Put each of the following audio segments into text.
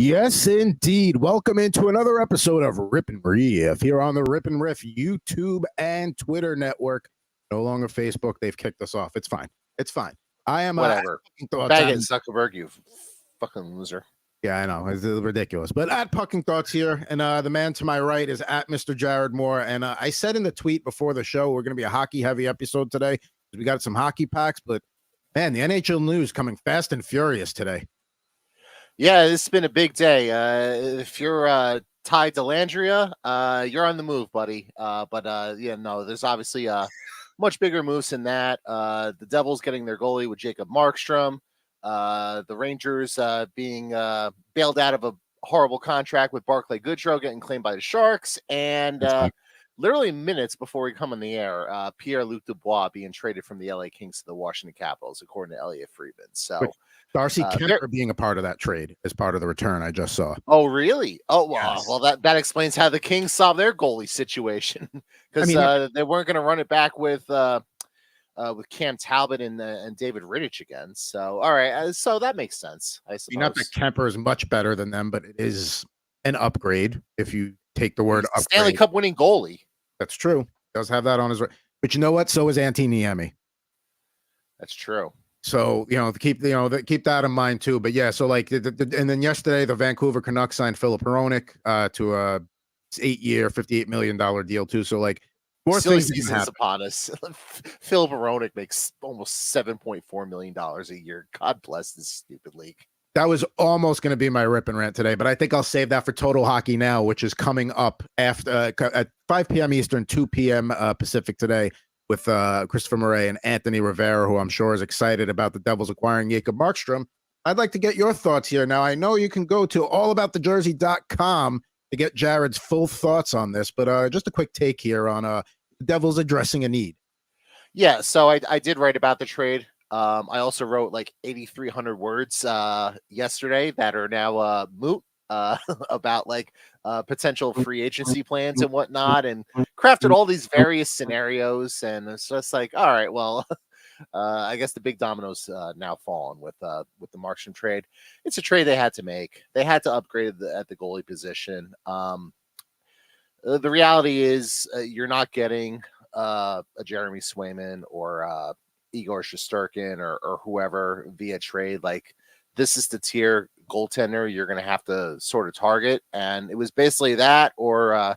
Yes, indeed. Welcome into another episode of Rip N Riff here on the Rip N Riff YouTube and Twitter network. No longer Facebook. They've kicked us off. It's fine. It's fine. I am whatever. Bag it, Zuckerberg, you fucking loser. Yeah, I know. It's ridiculous. But at Pucking Thoughts here, and the man to my right is at Mr. Jared Moore. And I said in the tweet before the show, we're going to be a hockey-heavy episode today. We got some hockey packs, but man, the NHL news coming fast and furious today. Yeah, it's been a big day. If you're Ty Dellandrea, you're on the move, buddy. There's obviously much bigger moves than that. The Devils getting their goalie with Jacob Markstrom. The Rangers being bailed out of a horrible contract with Barclay Goodrow getting claimed by the Sharks. And literally minutes before we come on the air, Pierre-Luc Dubois being traded from the LA Kings to the Washington Capitals, according to Elliot Friedman. So Darcy Kemper being a part of that trade as part of the return I just saw. Oh, really? Oh, wow. Yes. Well, that explains how the Kings solved their goalie situation, because they weren't going to run it back with Cam Talbot and David Rittich again. So, all right. So that makes sense, I suppose. Not that Kemper is much better than them, but it is an upgrade if you take the word upgrade. Stanley Cup winning goalie. That's true. He does have that on his right. But you know what? So is Antti Niemi. That's true. So, keep that in mind too. But yeah, so like, and then yesterday, the Vancouver Canucks signed Filip Hronek to a 8-year, $58 million deal too. So like, more things seasons upon us. Filip Hronek makes almost $7.4 million a year. God bless this stupid league. That was almost going to be my rip and rant today, but I think I'll save that for Total Hockey Now, which is coming up after at 5 p.m. Eastern, 2 p.m. Pacific today, with Christopher Murray and Anthony Rivera, who I'm sure is excited about the Devils acquiring Jacob Markstrom. I'd like to get your thoughts here. Now, I know you can go to allaboutthejersey.com to get Jared's full thoughts on this, but just a quick take here on the Devils addressing a need. Yeah, so I did write about the trade. I also wrote like 8,300 words yesterday that are now moot about like potential free agency plans and whatnot, and crafted all these various scenarios. And it's just like, all right, well, I guess the big dominoes now fallen with the Markstrom trade. It's a trade they had to make. They had to upgrade at the goalie position. The reality is you're not getting a Jeremy Swayman or Igor Shesterkin or whoever via trade. Like, this is the tier goaltender you're going to have to sort of target. And it was basically that, or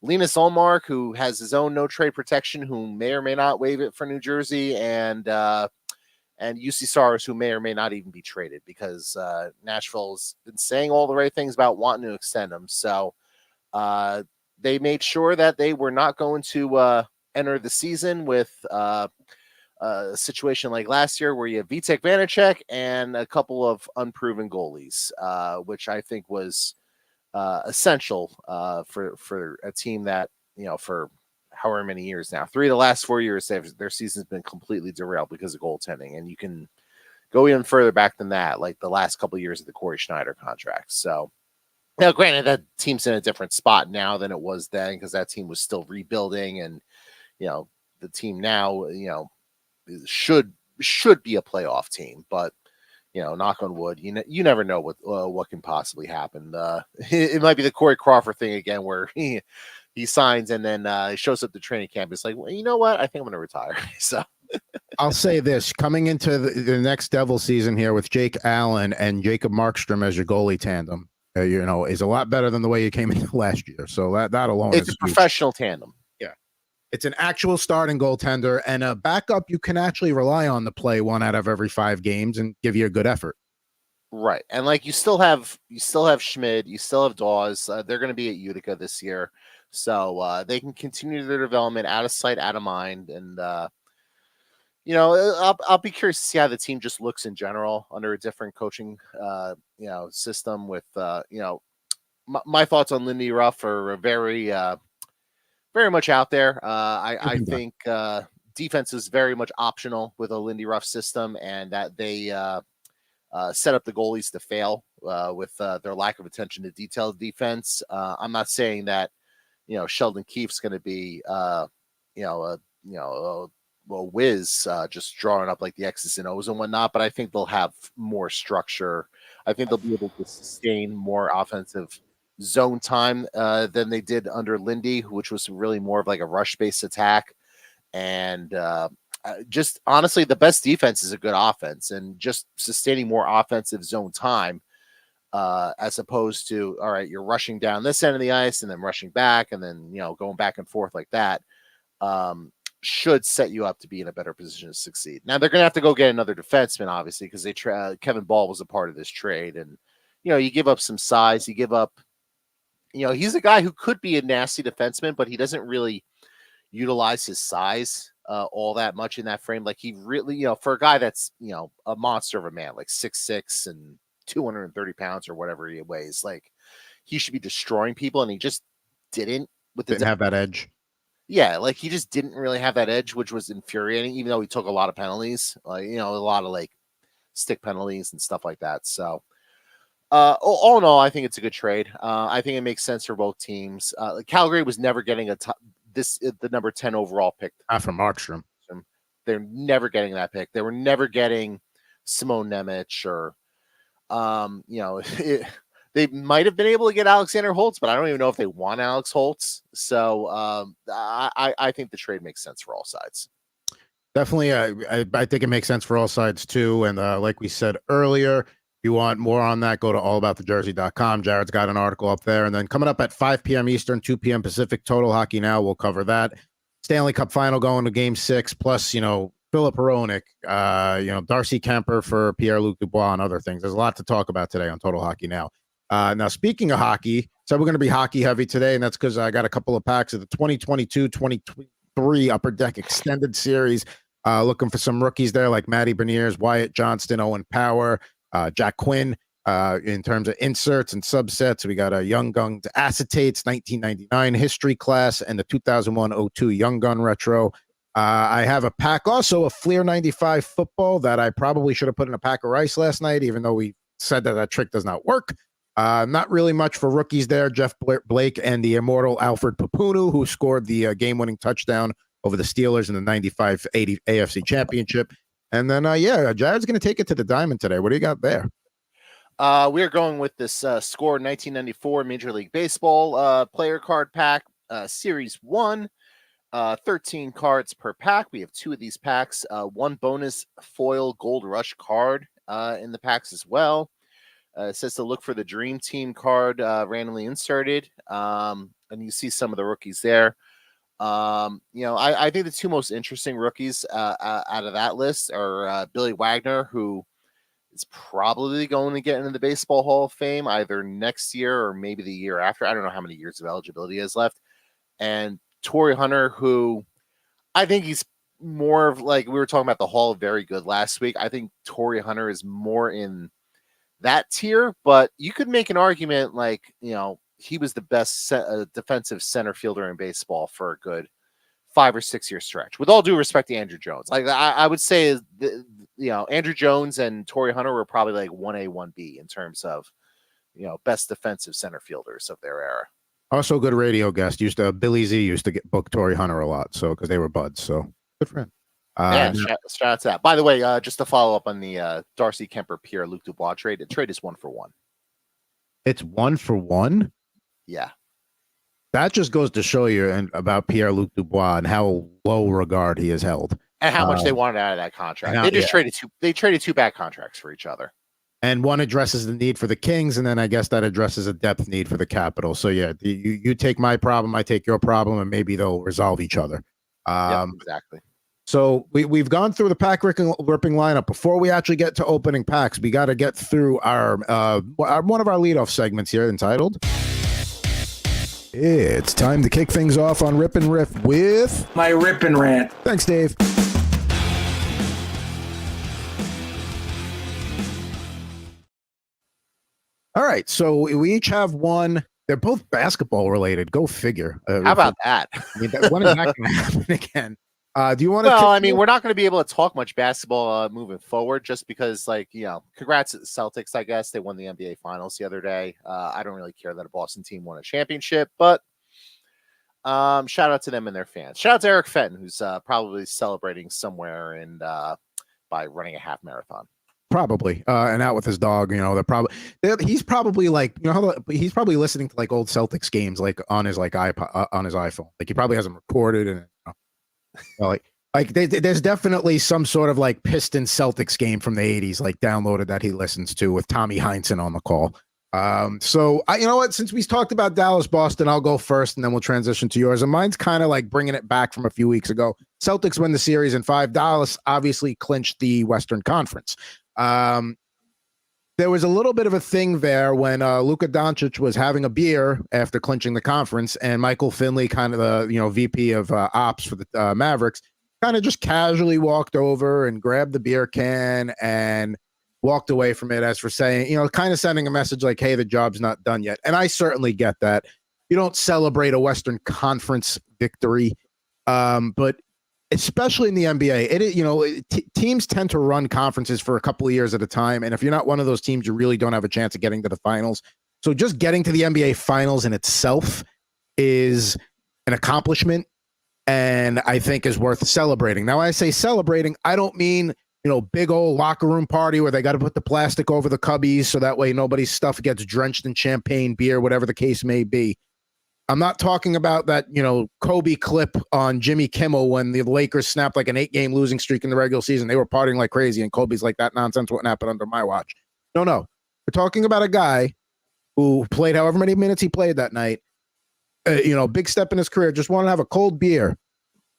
Linus Ullmark, who has his own no trade protection, who may or may not waive it for New Jersey, and UC Saros, who may or may not even be traded, because Nashville's been saying all the right things about wanting to extend him. So they made sure that they were not going to enter the season with a situation like last year where you have Vitek Vanacek and a couple of unproven goalies, which I think was essential for a team that, for however many years now, 3 of the last 4 years, their season's been completely derailed because of goaltending. And you can go even further back than that, like the last couple of years of the Corey Schneider contract. So now, granted, that team's in a different spot now than it was then, because that team was still rebuilding, and the team now, should be a playoff team, but knock on wood, you never know what can possibly happen. It might be the Corey Crawford thing again, where he signs and then he shows up to training camp. It's like, well, you know what? I think I'm going to retire. So I'll say this: coming into the next Devil season here with Jake Allen and Jacob Markstrom as your goalie tandem, is a lot better than the way you came in last year. So that alone, it's a professional tandem. It's an actual starting goaltender, and a backup you can actually rely on to play 1 out of every 5 games and give you a good effort. Right. And like, you still have Schmid, you still have Dawes. They're going to be at Utica this year. So they can continue their development out of sight, out of mind. And, I'll be curious to see how the team just looks in general under a different coaching, system with, my thoughts on Lindy Ruff are very much out there. I think defense is very much optional with a Lindy Ruff system, and that they set up the goalies to fail with their lack of attention to detail defense. I'm not saying that Sheldon Keefe's going to be a whiz just drawing up like the X's and O's and whatnot, but I think they'll have more structure I think they'll be able to sustain more offensive zone time than they did under Lindy, which was really more of like a rush-based attack. And just honestly, the best defense is a good offense, and just sustaining more offensive zone time as opposed to, all right, you're rushing down this end of the ice and then rushing back and then, going back and forth like that, should set you up to be in a better position to succeed. Now they're going to have to go get another defenseman, obviously, because Kevin Ball was a part of this trade. And, you give up some size, you give up, he's a guy who could be a nasty defenseman, but he doesn't really utilize his size all that much in that frame. Like he really, for a guy that's, a monster of a man, like 6'6" and 230 pounds or whatever he weighs, like he should be destroying people, and he just didn't have that edge. Yeah, like he just didn't really have that edge, which was infuriating, even though he took a lot of penalties, like, a lot of like stick penalties and stuff like that. So all in all, I think it's a good trade. I think it makes sense for both teams. Calgary was never getting the number 10 overall pick. From Markstrom. They're never getting that pick. They were never getting Simone Nemec or, they might have been able to get Alexander Holtz, but I don't even know if they want Alex Holtz. So I think the trade makes sense for all sides. Definitely. I think it makes sense for all sides too. And like we said earlier, if you want more on that, go to allaboutthejersey.com. Jared's got an article up there. And then coming up at 5 p.m. Eastern, 2 p.m. Pacific, Total Hockey Now, we'll cover that. Stanley Cup Final going to Game 6, plus, Philip Hronek, Darcy Kemper for Pierre-Luc Dubois and other things. There's a lot to talk about today on Total Hockey Now. Now, speaking of hockey, so we're going to be hockey heavy today, and that's because I got a couple of packs of the 2022-2023 Upper Deck Extended Series. Looking for some rookies there like Matty Beniers, Wyatt Johnston, Owen Power, Jack Quinn. In terms of inserts and subsets, we got a Young Guns Acetates 1999 History Class and the 2001-02 Young Gun Retro. I have a pack also of Fleer 95 Football that I probably should have put in a pack of rice last night, even though we said that trick does not work. Not really much for rookies there. Jeff Blake and the immortal Alfred Papunu, who scored the game-winning touchdown over the Steelers in the 95-80 AFC Championship. And then, Jared's going to take it to the diamond today. What do you got there? We're going with this Score 1994 Major League Baseball player card pack, Series 1, 13 cards per pack. We have 2 of these packs, one bonus foil Gold Rush card in the packs as well. It says to look for the Dream Team card randomly inserted, and you see some of the rookies there. I think the 2 most interesting rookies out of that list are Billy Wagner, who is probably going to get into the Baseball Hall of Fame either next year or maybe the year after. I don't know how many years of eligibility he has left. And Torrey Hunter, who I think he's more of, like we were talking about the Hall of Very Good last week. I think Torrey Hunter is more in that tier, but you could make an argument like, he was the best defensive center fielder in baseball for a good 5 or 6 year stretch. With all due respect to Andrew Jones, like I would say, Andrew Jones and Torrey Hunter were probably like 1A, 1B in terms of, best defensive center fielders of their era. Also, good radio guest. Billy Z used to get book Torrey Hunter a lot, so because they were buds. So good for him. Shout out to that. By the way, just to follow up on the Darcy Kemper Pierre-Luc Dubois trade, the trade is 1-for-1. It's 1-for-1. Yeah. That just goes to show you about Pierre-Luc Dubois and how low regard he is held, and how much they wanted out of that contract. They just traded 2. They traded 2 bad contracts for each other. And one addresses the need for the Kings, and then I guess that addresses a depth need for the Capitol. So yeah, you take my problem, I take your problem, and maybe they'll resolve each other. Exactly. So we've gone through the pack ripping lineup. Before we actually get to opening packs, we got to get through our one of our leadoff segments here entitled "It's Time to Kick Things Off on Rip N Riff" with my Rip N Rant. Thanks, Dave. All right, so we each have one. They're both basketball related. Go figure. How about that? When is that going to happen again? Do you want to? Well, I mean, we're not going to be able to talk much basketball moving forward, just because, congrats to the Celtics. I guess they won the NBA Finals the other day. I don't really care that a Boston team won a championship, but shout out to them and their fans. Shout out to Eric Fenton, who's probably celebrating somewhere by running a half marathon. Probably, and out with his dog. He's probably like, he's probably listening to like old Celtics games, like on his like iPod, on his iPhone. Like he probably has them recorded, and there's definitely some sort of like Pistons Celtics game from the '80s, like downloaded that he listens to with Tommy Heinsohn on the call. So you know what? Since we talked about Dallas, Boston, I'll go first, and then we'll transition to yours. And mine's kind of like bringing it back from a few weeks ago. Celtics win the series in 5. Dallas obviously clinched the Western Conference. There was a little bit of a thing there when Luka Doncic was having a beer after clinching the conference, and Michael Finley, kind of the VP of ops for the Mavericks, kind of just casually walked over and grabbed the beer can and walked away from it, as for saying, kind of sending a message like, hey, the job's not done yet. And I certainly get that. You don't celebrate a Western Conference victory, but especially in the NBA, teams tend to run conferences for a couple of years at a time. And if you're not one of those teams, you really don't have a chance of getting to the finals. So just getting to the NBA finals in itself is an accomplishment, and I think is worth celebrating. Now, when I say celebrating, I don't mean, big old locker room party where they got to put the plastic over the cubbies so that way nobody's stuff gets drenched in champagne, beer, whatever the case may be. I'm not talking about that, Kobe clip on Jimmy Kimmel when the Lakers snapped like an 8-game losing streak in the regular season. They were partying like crazy, and Kobe's like, that nonsense wouldn't happen under my watch. No. We're talking about a guy who played however many minutes he played that night. Big step in his career. Just want to have a cold beer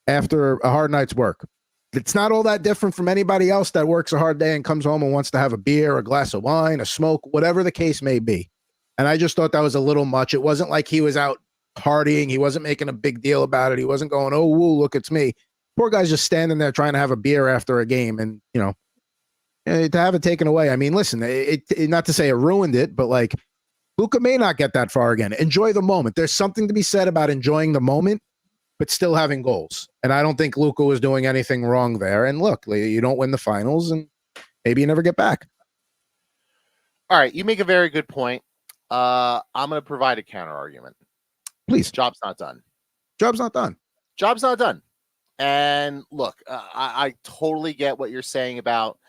after a hard night's work. It's not all that different from anybody else that works a hard day and comes home and wants to have a beer, a glass of wine, a smoke, whatever the case may be. And I just thought that was a little much. It wasn't like he was out partying. He wasn't making a big deal about it. He wasn't going, oh, woo, look, it's me. Poor guy's just standing there trying to have a beer after a game, and to have it taken away. I mean, listen, it not to say it ruined it, but like Luka may not get that far again. Enjoy the moment. There's something to be said about enjoying the moment, but still having goals. And I don't think Luka was doing anything wrong there. And look, you don't win the finals, and maybe you never get back. All right, you make a very good point. I'm going to provide a counter argument. Please. Job's not done. Job's not done. Job's not done. And look, I totally get what you're saying about,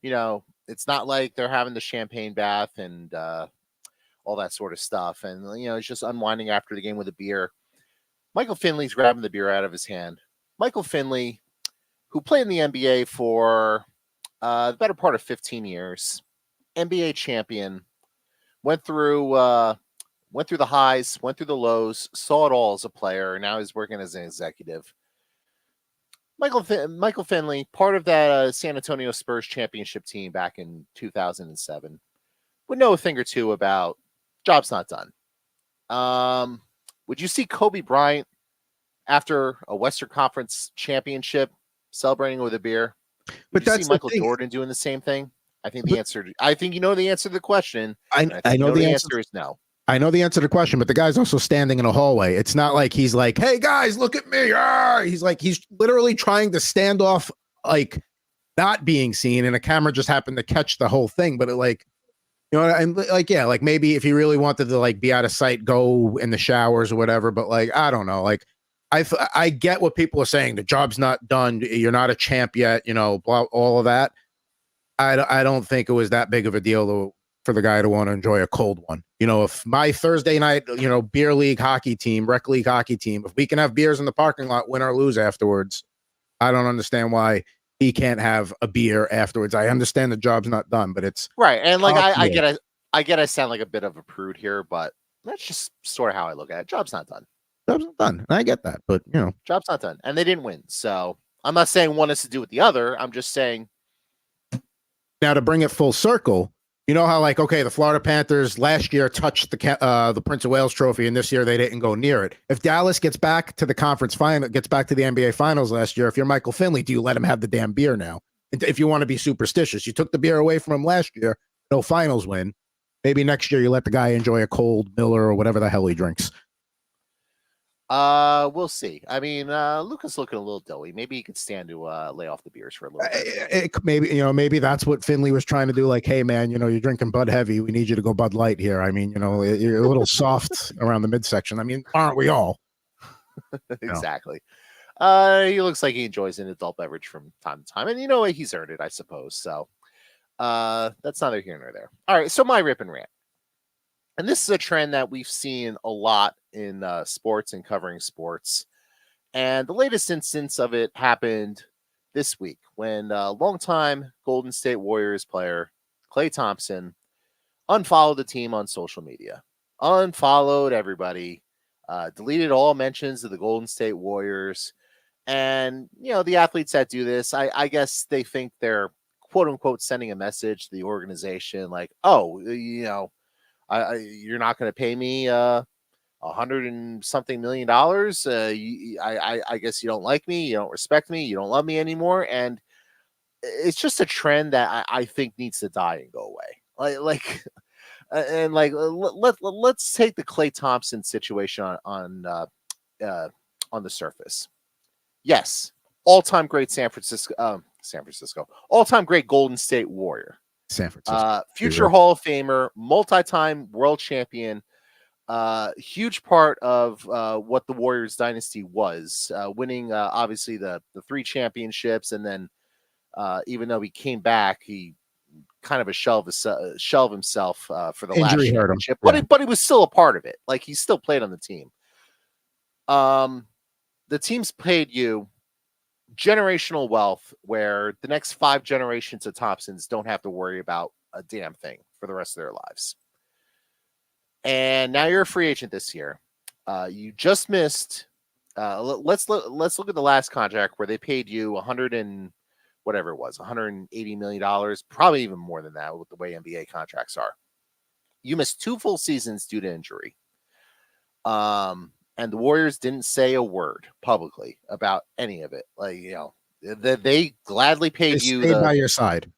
it's not like they're having the champagne bath and all that sort of stuff. And, it's just unwinding after the game with a beer. Michael Finley's grabbing the beer out of his hand. Michael Finley, who played in the NBA for the better part of 15 years, NBA champion, went through the highs, went through the lows, saw it all as a player. Now he's working as an executive. Michael Finley, part of that San Antonio Spurs championship team back in 2007, would know a thing or two about job's not done. Would you see Kobe Bryant after a Western Conference championship celebrating with a beer? Would you see Michael Jordan doing the same thing? I think the answer to the question. I know the answer is no. I know the answer to the question, but the guy's also standing in a hallway. It's not like he's like, hey guys, look at me. He's literally trying to stand off, like not being seen, and a camera just happened to catch the whole thing. But and like, yeah, like maybe if he really wanted to like be out of sight, go in the showers or whatever. But like, I don't know. Like I get what people are saying. The job's not done. You're not a champ yet, blah, all of that. I don't think it was that big of a deal for the guy to want to enjoy a cold one. If my Thursday night, beer league hockey team, rec league hockey team, if we can have beers in the parking lot, win or lose afterwards, I don't understand why he can't have a beer afterwards. I understand the job's not done, but it's right. And like, I get I sound like a bit of a prude here, but that's just sort of how I look at it. Job's not done. Job's not done. And I get that, but job's not done. And they didn't win. So I'm not saying one has to do with the other. I'm just saying. Now to bring it full circle, you know how like, okay, the Florida Panthers last year touched the Prince of Wales trophy, and this year they didn't go near it. If Dallas gets back to the conference final, gets back to the NBA finals last year, if you're Michael Finley, do you let him have the damn beer now? If you want to be superstitious, you took the beer away from him last year, no finals win. Maybe next year you let the guy enjoy a cold Miller or whatever the hell he drinks. We'll see. I mean, Luka's looking a little doughy. Maybe he could stand to lay off the beers for a little bit. Maybe that's what Finley was trying to do. Like, hey man, you're drinking Bud Heavy. We need you to go Bud Light here. I mean, you're a little soft around the midsection. I mean, aren't we all? Exactly. He looks like he enjoys an adult beverage from time to time, and he's earned it, I suppose. So, That's neither here nor there. All right, so my Rip and Rant. And this is a trend that we've seen a lot in sports and covering sports. And the latest instance of it happened this week when longtime Golden State Warriors player Klay Thompson unfollowed the team on social media, unfollowed everybody, deleted all mentions of the Golden State Warriors. And, the athletes that do this, I guess they think they're quote unquote sending a message to the organization like, oh, you're not going to pay me $100 and something million. I guess you don't like me. You don't respect me. You don't love me anymore. And it's just a trend that I think needs to die and go away. Let's take the Klay Thompson situation on the surface. Yes, all-time great San Francisco, all-time great Golden State Warrior, San Francisco, future Hall of Famer, multi-time world champion, huge part of what the Warriors dynasty was, winning obviously the 3 championships, and then even though he came back, he kind of shelved himself for the last championship, but he was still a part of it. Like, he still played on the team. The team's paid you generational wealth where the next 5 generations of Thompsons don't have to worry about a damn thing for the rest of their lives. And now you're a free agent this year. You just missed. Let's look at the last contract where they paid you $180 million, probably even more than that with the way NBA contracts are. You missed 2 full seasons due to injury. And the Warriors didn't say a word publicly about any of it. They gladly paid you. They stayed by your side.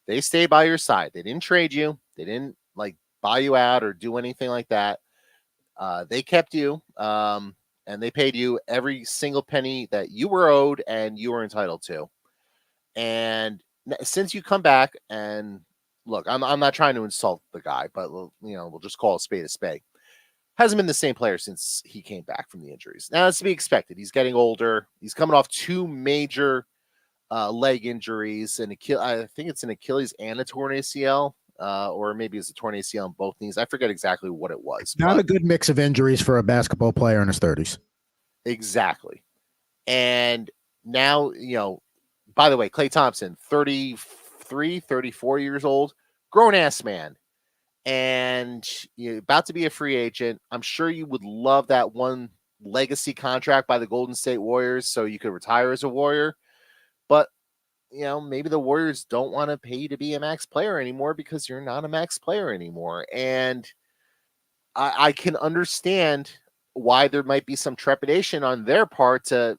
They stayed by your side. They didn't trade you. They didn't buy you out or do anything like that. They kept you, and they paid you every single penny that you were owed and you were entitled to. And since you come back, and look, I'm not trying to insult the guy, but we'll just call a spade a spade. Hasn't been the same player since he came back from the injuries. Now, that's to be expected. He's getting older. He's coming off 2 major leg injuries, and I think it's an Achilles and a torn ACL, or maybe it's a torn ACL on both knees. I forget exactly what it was. Not a good mix of injuries for a basketball player in his 30s. Exactly. And now, by the way, Klay Thompson, 33, 34 years old, grown-ass man. And you're about to be a free agent. I'm sure you would love that one legacy contract by the Golden State Warriors so you could retire as a Warrior. But, maybe the Warriors don't want to pay you to be a max player anymore because you're not a max player anymore. And I can understand why there might be some trepidation on their part to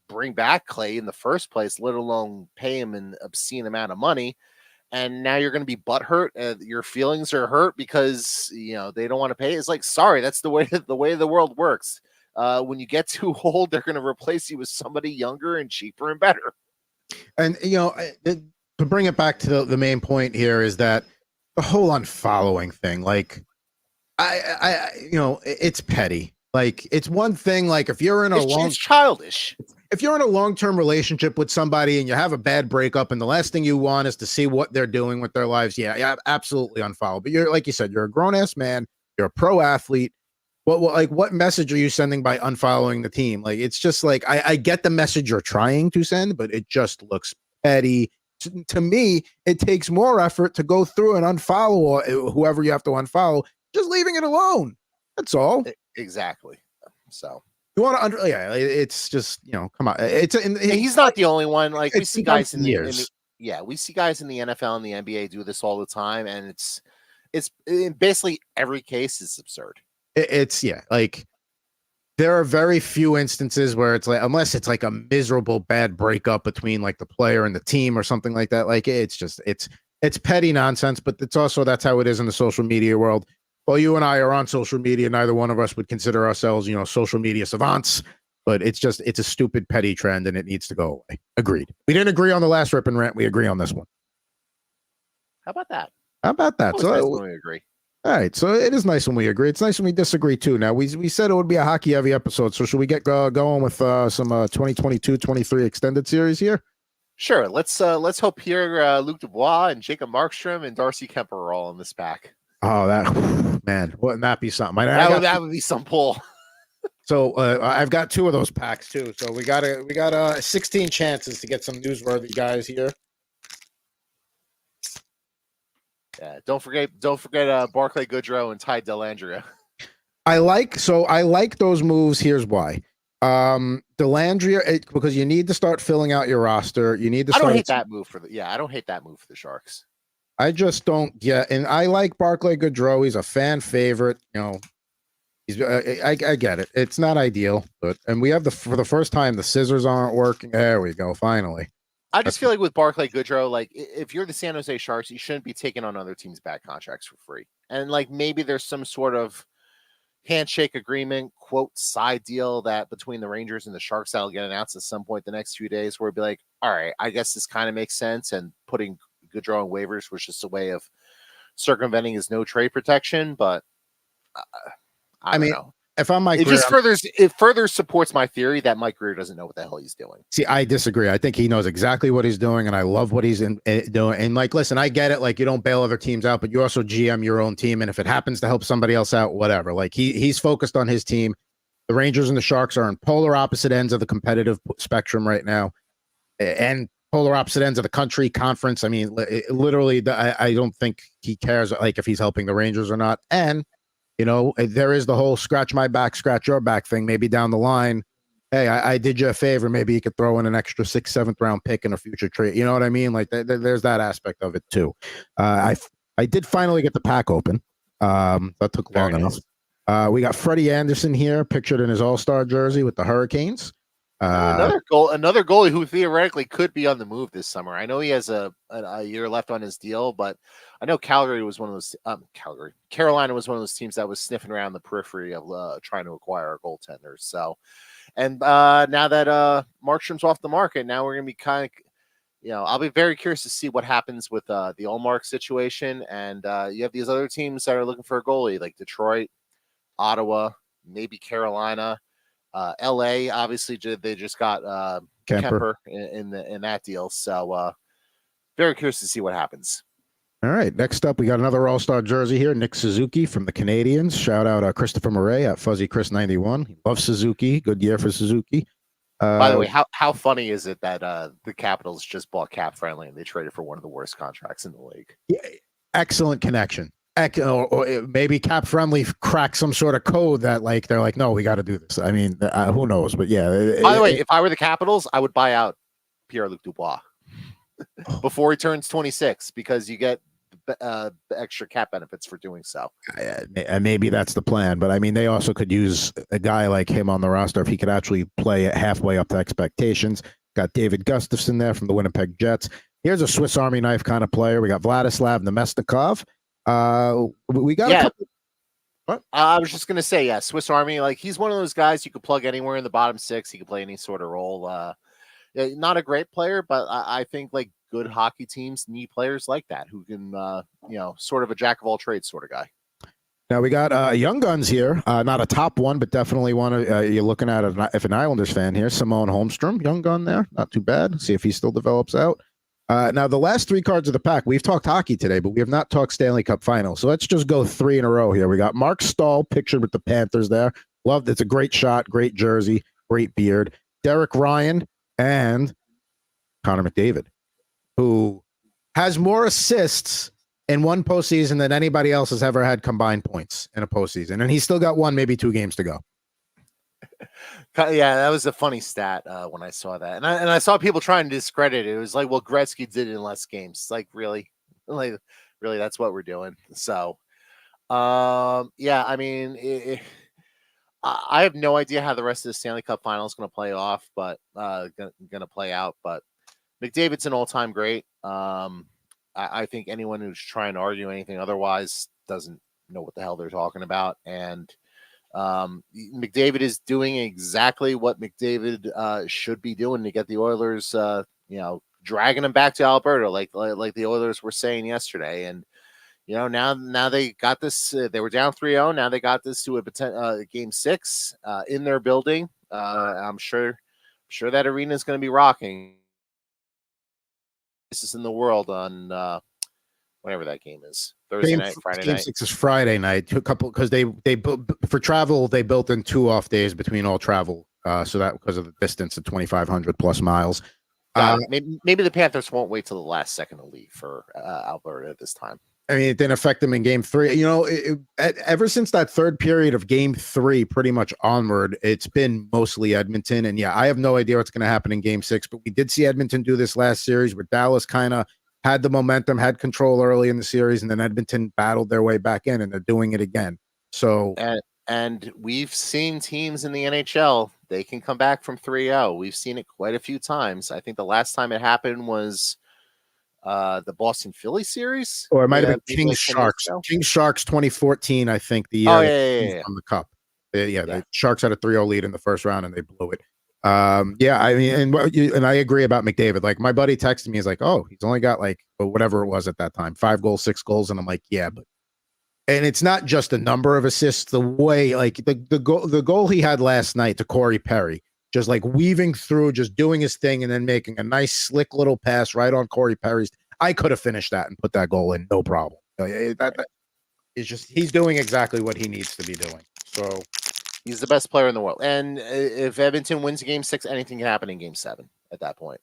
bring back Klay in the first place, let alone pay him an obscene amount of money. And now you're going to be butthurt. Your feelings are hurt because they don't want to pay. It's like, sorry, that's the way the world works. When you get too old, they're going to replace you with somebody younger and cheaper and better. And to bring it back to the main point here is that the whole unfollowing thing, it's petty. It's one thing. If you're in it's childish. If you're in a long-term relationship with somebody and you have a bad breakup and the last thing you want is to see what they're doing with their lives, yeah, absolutely unfollow. But you're, like you said, you're a grown-ass man. You're a pro athlete. What message are you sending by unfollowing the team? It's just I get the message you're trying to send, but it just looks petty. To me, it takes more effort to go through and unfollow whoever you have to unfollow. Just leaving it alone. That's all. Exactly. So. You want to it's just, come on. He's not the only one. We see guys we see guys in the NFL and the NBA do this all the time, and it's in basically every case is absurd. There are very few instances where it's unless it's a miserable bad breakup between the player and the team or something like that. It's petty nonsense, but it's also that's how it is in the social media world. Well, you and I are on social media. Neither one of us would consider ourselves, social media savants, but it's a stupid, petty trend and it needs to go away. Agreed. We didn't agree on the last Rip and Rant. We agree on this one. How about that? So nice when we agree. All right. So it is nice when we agree. It's nice when we disagree too. Now we said it would be a hockey heavy episode. So should we get going with some 2022-23 extended series here? Sure. Let's hope Pierre Luc Dubois and Jacob Markstrom and Darcy Kemper are all in this pack. Oh, that man, wouldn't that be something? That would be some pull. So I've got 2 of those packs too. So we got 16 chances to get some newsworthy guys here. Yeah, don't forget Barclay Goodrow and Ty Dellandrea. I like those moves. Here's why. Dellandrea, because you need to start filling out your roster. You need to. I don't hate that move for the. I don't hate that move for the Sharks. I just don't get, and I like Barclay Goodrow. He's a fan favorite. You know, he's. I get it. It's not ideal, but and we have for the first time the scissors aren't working. There we go. Finally. I just feel like with Barclay Goodrow, like if you're the San Jose Sharks, you shouldn't be taking on other teams' bad contracts for free. And like maybe there's some sort of handshake agreement, quote, side deal that between the Rangers and the Sharks that'll get announced at some point the next few days where it'll be like, all right, I guess this kind of makes sense. And putting Goodrow on waivers was just a way of circumventing his no trade protection. But I mean, know. If I'm Mike, it further supports my theory that Mike Grier doesn't know what the hell he's doing. See, I disagree. I think he knows exactly what he's doing, and I love what he's doing. And like, listen, I get it. Like, you don't bail other teams out, but you also GM your own team, and if it happens to help somebody else out, whatever. Like, he's focused on his team. The Rangers and the Sharks are on polar opposite ends of the competitive spectrum right now, and polar opposite ends of the country conference. I mean, literally, I don't think he cares like if he's helping the Rangers or not, and. You know, there is the whole scratch my back, scratch your back thing. Maybe down the line, hey, I did you a favor. Maybe you could throw in an extra 6th, 7th round pick in a future trade. You know what I mean? Like there's that aspect of it too. I did finally get the pack open. That took long enough. We got Freddie Anderson here, pictured in his All-Star jersey with the Hurricanes. Another goalie who theoretically could be on the move this summer. I know he has a year left on his deal, but I know Carolina was one of those teams that was sniffing around the periphery of trying to acquire a goaltender. So, and now that Markstrom's off the market, now we're gonna be kind of, I'll be very curious to see what happens with the Ullmark situation. And you have these other teams that are looking for a goalie, like Detroit, Ottawa, maybe Carolina. LA, obviously, they just got Kemper in that deal. So very curious to see what happens. All right. Next up, we got another All-Star jersey here. Nick Suzuki from the Canadians. Shout out Christopher Murray at Fuzzy Chris 91. He loves Suzuki. Good year for Suzuki. By the way, how funny is it that the Capitals just bought Cap Friendly and they traded for one of the worst contracts in the league? Yeah, excellent connection. Or maybe Cap Friendly cracked some sort of code that like they're like, no, we got to do this. I mean, who knows? But yeah. By the way, if I were the Capitals, I would buy out Pierre-Luc Dubois before he turns 26 because you get extra cap benefits for doing so. Maybe that's the plan, but I mean, they also could use a guy like him on the roster if he could actually play it halfway up to expectations. Got David Gustafson there from the Winnipeg Jets. Here's a Swiss Army knife kind of player. We got Vladislav Nemestikov. We got a couple. What? I was just gonna say, Swiss Army. Like he's one of those guys you could plug anywhere in the bottom 6. He could play any sort of role. Not a great player, but I think like good hockey teams need players like that who can, sort of a jack of all trades sort of guy. Now we got young guns here. Not a top one, but definitely one. You're looking at if an Islanders fan here, Simone Holmstrom, young gun there, not too bad. See if he still develops out. Now, the last 3 cards of the pack, we've talked hockey today, but we have not talked Stanley Cup Final. So let's just go 3 in a row here. We got Mark Stahl pictured with the Panthers there. Loved it. It's a great shot, great jersey, great beard. Derek Ryan and Connor McDavid, who has more assists in one postseason than anybody else has ever had combined points in a postseason. And he's still got 1, maybe 2 games to go. Yeah, that was a funny stat when I saw that, and I saw people trying to discredit it. It was like, well, Gretzky did it in less games. Like, really, that's what we're doing. So, yeah, I mean, I have no idea how the rest of the Stanley Cup Final is going to play off, but going to play out. But McDavid's an all-time great. I think anyone who's trying to argue anything otherwise doesn't know what the hell they're talking about, and. McDavid is doing exactly what McDavid should be doing to get the Oilers, dragging them back to Alberta, like the Oilers were saying yesterday. And now they got this. They were down 3-0. Now they got this to a game 6 in their building. I'm sure that arena is going to be rocking. places in the world on whenever that game is. Thursday night, Friday game night. 6 is Friday night. A couple because they for travel they built in 2 off days between all travel. So that because of the distance of 2,500 plus miles. Maybe the Panthers won't wait till the last second to leave for Alberta this time. I mean, it didn't affect them in game 3. You know, ever since that third period of game 3, pretty much onward, it's been mostly Edmonton. And yeah, I have no idea what's going to happen in game 6, but we did see Edmonton do this last series where Dallas kind of had the momentum, had control early in the series, and then Edmonton battled their way back in, and they're doing it again. So, and we've seen teams in the NHL, they can come back from 3-0. We've seen it quite a few times. I think the last time it happened was the Boston Philly series, or it might have been Kings Sharks. Kings Sharks 2014, I think the year on the cup. The Sharks had a 3-0 lead in the first round and they blew it. I mean, and I agree about McDavid. Like my buddy texted me, he's like, "Oh, he's only got like whatever it was at that time, 5 goals, 6 goals," and I'm like, "Yeah, but." And it's not just the number of assists, the way like the goal he had last night to Corey Perry, just like weaving through, just doing his thing, and then making a nice slick little pass right on Corey Perry's. I could have finished that and put that goal in, no problem. That is just he's doing exactly what he needs to be doing. So. He's the best player in the world. And if Edmonton wins game 6, anything can happen in game 7 at that point.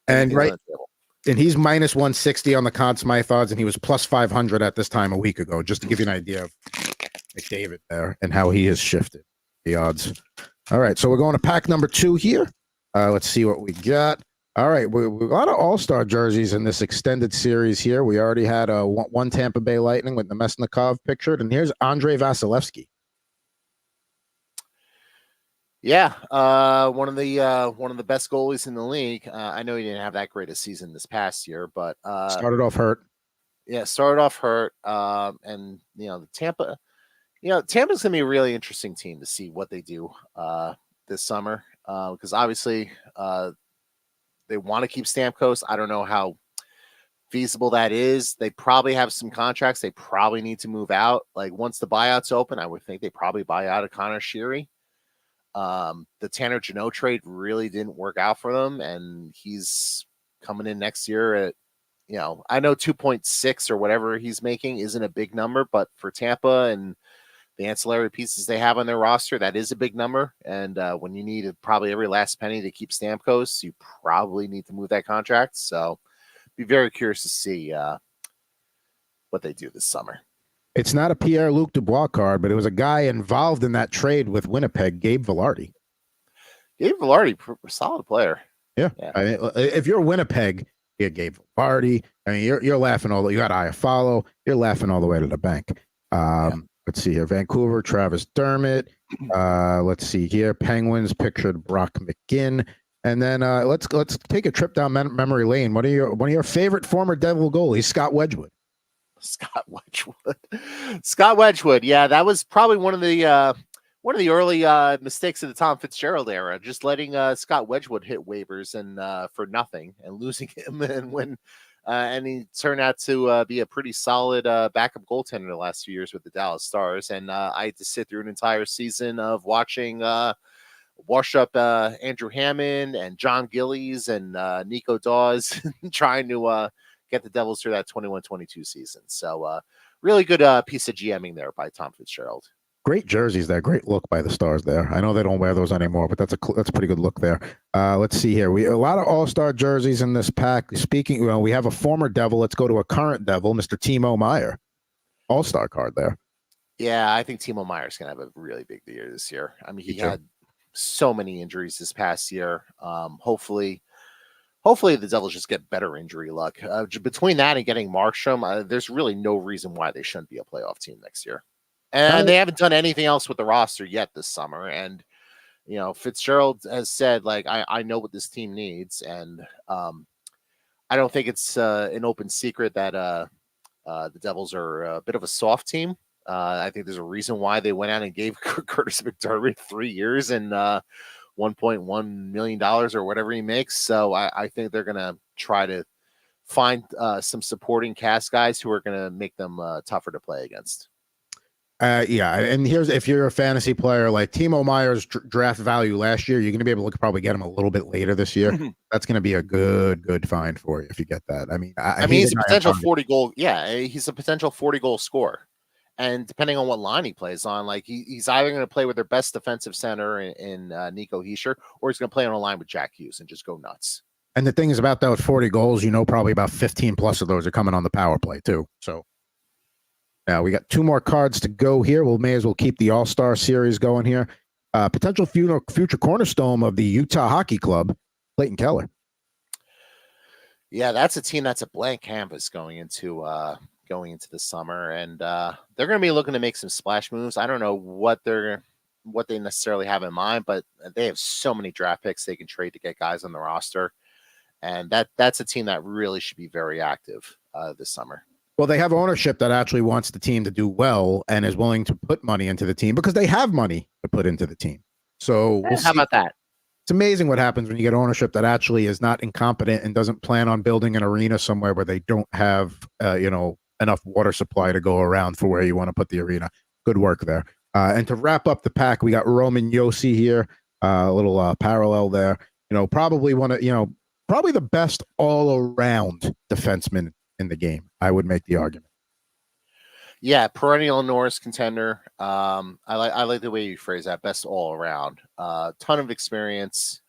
And and he's minus 160 on the Conn Smythe odds, and he was plus 500 at this time a week ago, just to give you an idea of McDavid there and how he has shifted the odds. All right, so we're going to pack number 2 here. Let's see what we got. All right, we a lot of all-star jerseys in this extended series here. We already had one Tampa Bay Lightning with Nemesnikov pictured, and here's Andrei Vasilevsky. Yeah, one of the best goalies in the league. I know he didn't have that great a season this past year, but started off hurt. Yeah, started off hurt. And Tampa's gonna be a really interesting team to see what they do this summer. Because obviously they want to keep Stamkos. I don't know how feasible that is. They probably have some contracts they probably need to move out. Like once the buyout's open, I would think they probably buy out of Connor Sheary. The Tanner Jeannot trade really didn't work out for them, and he's coming in next year at, I know 2.6 or whatever he's making isn't a big number, but for Tampa and the ancillary pieces they have on their roster, that is a big number. And when you need probably every last penny to keep Stamkos, you probably need to move that contract. So be very curious to see what they do this summer. It's not a Pierre-Luc Dubois card, but it was a guy involved in that trade with Winnipeg, Gabe Vilardi. Gabe Vilardi, solid player. Yeah. I mean, if you're Winnipeg, you Gabe Vilardi. I mean, you're laughing you got Iafallo. You're laughing all the way to the bank. Let's see here. Vancouver, Travis Dermott. Let's see here. Penguins pictured Brock McGinn. And then let's take a trip down memory lane. One of your favorite former Devil goalies, Scott Wedgwood. Scott Wedgwood. Yeah, that was probably one of the early mistakes of the Tom Fitzgerald era, just letting Scott Wedgwood hit waivers and for nothing and losing him. And he turned out to be a pretty solid backup goaltender the last few years with the Dallas Stars. And I had to sit through an entire season of watching wash up Andrew Hammond and John Gillies and Nico Dawes trying to get the Devils through that 21-22 season. So really good piece of GMing there by Tom Fitzgerald. Great jerseys there. Great look by the Stars there. I know they don't wear those anymore, but that's a pretty good look there. Let's see here. A lot of all-star jerseys in this pack. Speaking, we have a former Devil. Let's go to a current Devil, Mr. Timo Meier. All-star card there. Yeah, I think Timo Meier's going to have a really big year this year. I mean, he had so many injuries this past year. Hopefully the Devils just get better injury luck. Between that and getting Markstrom, there's really no reason why they shouldn't be a playoff team next year. And they haven't done anything else with the roster yet this summer. And, Fitzgerald has said, like, I know what this team needs. And I don't think it's an open secret that the Devils are a bit of a soft team. I think there's a reason why they went out and gave Curtis McDermott 3 years and $1.1 million or whatever he makes. So I think they're going to try to find some supporting cast guys who are going to make them tougher to play against. Yeah, and here's if you're a fantasy player like Timo Meyer's draft value last year, you're going to be able to probably get him a little bit later this year. That's going to be a good find for you if you get that. I mean, he's a potential 40 goal. Yeah, he's a potential 40 goal scorer. And depending on what line he plays on, like he's either going to play with their best defensive center in Nico Hischier, or he's going to play on a line with Jack Hughes and just go nuts. And the thing is about those 40 goals, probably about 15 plus of those are coming on the power play too. So now we got 2 more cards to go here. We may as well keep the All-Star series going here. Potential future cornerstone of the Utah Hockey Club, Clayton Keller. Yeah, that's a team that's a blank canvas going into the summer, and they're going to be looking to make some splash moves. I don't know what they necessarily have in mind, but they have so many draft picks they can trade to get guys on the roster, and that's a team that really should be very active this summer. Well, they have ownership that actually wants the team to do well and is willing to put money into the team because they have money to put into the team. So we'll how about that? It's amazing what happens when you get ownership that actually is not incompetent and doesn't plan on building an arena somewhere where they don't have, enough water supply to go around for where you want to put the arena. Good work there. And to wrap up the pack, we got Roman Josi here, a little parallel there. Probably probably the best all-around defenseman in the game. I would make the argument. Yeah, perennial Norris contender. I like the way you phrase that. Best all around. Ton of experience.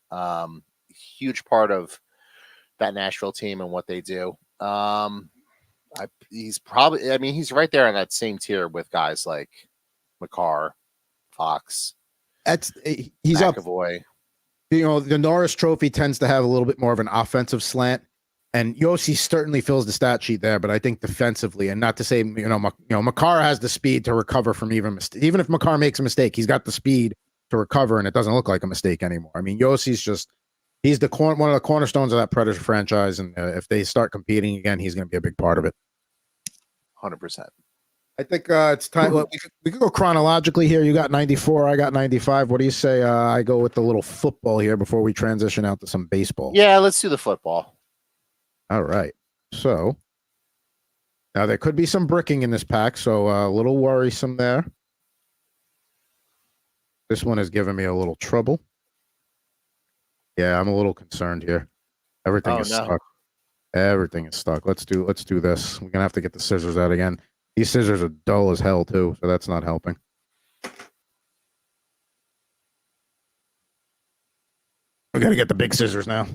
Huge part of that Nashville team and what they do. He's right there on that same tier with guys like Makar, Fox. He's McAvoy. Up. The Norris Trophy tends to have a little bit more of an offensive slant. And Josi certainly fills the stat sheet there, but I think defensively, and not to say, Makar has the speed to recover from even if Makar makes a mistake, he's got the speed to recover, and it doesn't look like a mistake anymore. I mean, Yosi's he's one of the cornerstones of that Predator franchise, and if they start competing again, he's going to be a big part of it. 100%. I think it's time. We could go chronologically here. You got 94, I got 95. What do you say? I go with the little football here before we transition out to some baseball. Yeah, let's do the football. All right. So now there could be some bricking in this pack, so a little worrisome there. This one is giving me a little trouble. Yeah, I'm a little concerned here. Everything is stuck. Everything is stuck. Let's do this. We're gonna have to get the scissors out again. These scissors are dull as hell too, so that's not helping. We gotta get the big scissors now.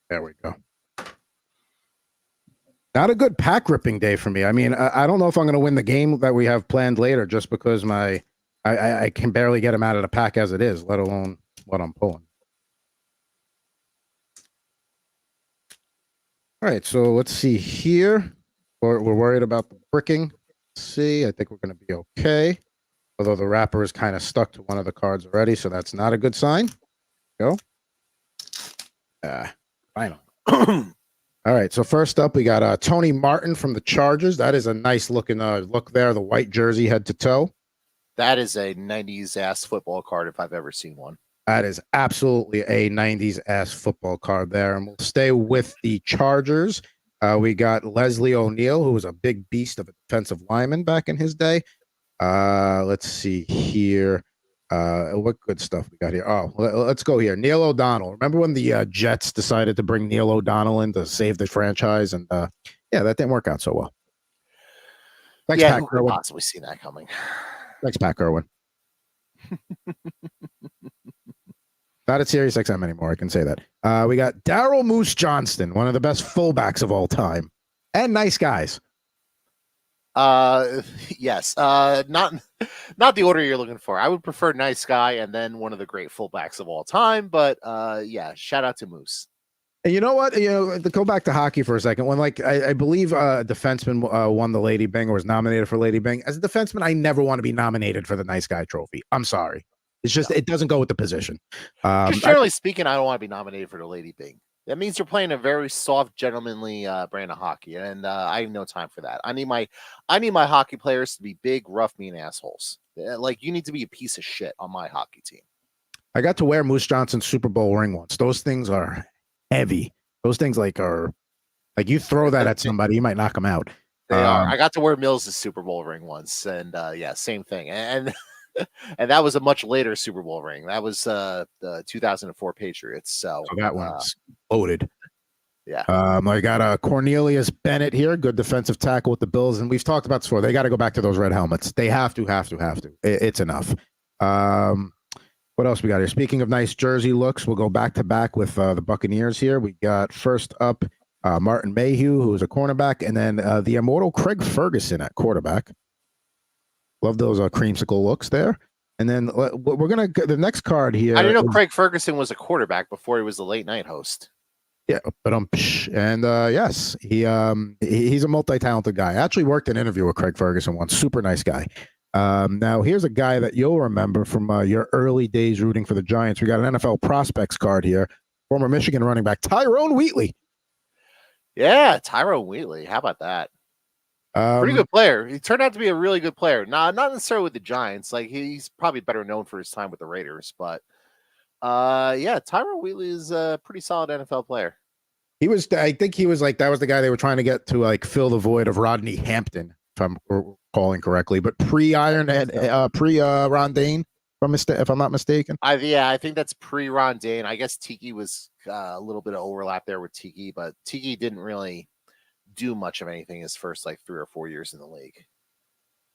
There we go. Not a good pack ripping day for me. I mean, I don't know if I'm going to win the game that we have planned later just because I can barely get them out of the pack as it is, let alone what I'm pulling. All right, so let's see here. We're worried about the bricking. Let's see, I think we're going to be okay. Although the wrapper is kind of stuck to one of the cards already, so that's not a good sign. Go. Final. All right. So first up, we got Tony Martin from the Chargers. That is a nice looking look there. The white jersey, head to toe. That is a 90s ass football card if I've ever seen one. That is absolutely a 90s ass football card there. And we'll stay with the Chargers. We got Leslie O'Neal, who was a big beast of a defensive lineman back in his day. Let's see here. What good stuff we got here? Oh, let's go here. Neil O'Donnell. Remember when the Jets decided to bring Neil O'Donnell in to save the franchise? And yeah, that didn't work out so well. Thanks, yeah, Pat who could Kerwin. possibly see that coming? Thanks, Pat Kerwin. Not at Sirius XM anymore. I can say that. We got Daryl Moose Johnston, one of the best fullbacks of all time, and nice guys. Yes. Not the order you're looking for. I would prefer nice guy and then one of the great fullbacks of all time. But yeah, shout out to Moose. And you know what? To go back to hockey for a second, when I believe a defenseman won the Lady Byng or was nominated for Lady Byng. As a defenseman, I never want to be nominated for the nice guy trophy. I'm sorry. It's just it doesn't go with the position. Just generally speaking, I don't want to be nominated for the Lady Byng. That means you're playing a very soft, gentlemanly brand of hockey, and I have no time for that. I need my hockey players to be big, rough, mean assholes. Like you need to be a piece of shit on my hockey team. I got to wear Moose Johnson's Super Bowl ring once. Those things are heavy. Those things are like you throw that at somebody, you might knock them out. They are. I got to wear Mills' Super Bowl ring once, and yeah, same thing. And and that was a much later Super Bowl ring. That was the 2004 Patriots. So that one's loaded. Yeah. I got Cornelius Bennett here, good defensive tackle with the Bills, and we've talked about this before. They got to go back to those red helmets. They have to. It's enough. What else we got here? Speaking of nice jersey looks, we'll go back to back with the Buccaneers here. We got first up Martin Mayhew, who is a cornerback, and then the immortal Craig Ferguson at quarterback. Love those creamsicle looks there. And then we're gonna the next card here. I didn't know Craig Ferguson was a quarterback before he was a late night host. Yeah, but and yes, he's a multi-talented guy. I actually worked an interview with Craig Ferguson once. Super nice guy. Now here's a guy that you'll remember from your early days rooting for the Giants. We got an NFL prospects card here. Former Michigan running back Tyrone Wheatley. Yeah, Tyrone Wheatley. How about that? Pretty good player. He turned out to be a really good player. Not necessarily with the Giants. Like he's probably better known for his time with the Raiders, but yeah, Tyrone Wheatley is a pretty solid NFL player. I think he was like that was the guy they were trying to get to like fill the void of Rodney Hampton, if I'm recalling correctly, but pre-Iron and pre-Rondane, if I'm not mistaken. Yeah, I think that's pre-Rondane. I guess Tiki was a little bit of overlap there with Tiki, but Tiki didn't really do much of anything his first like 3 or 4 years in the league.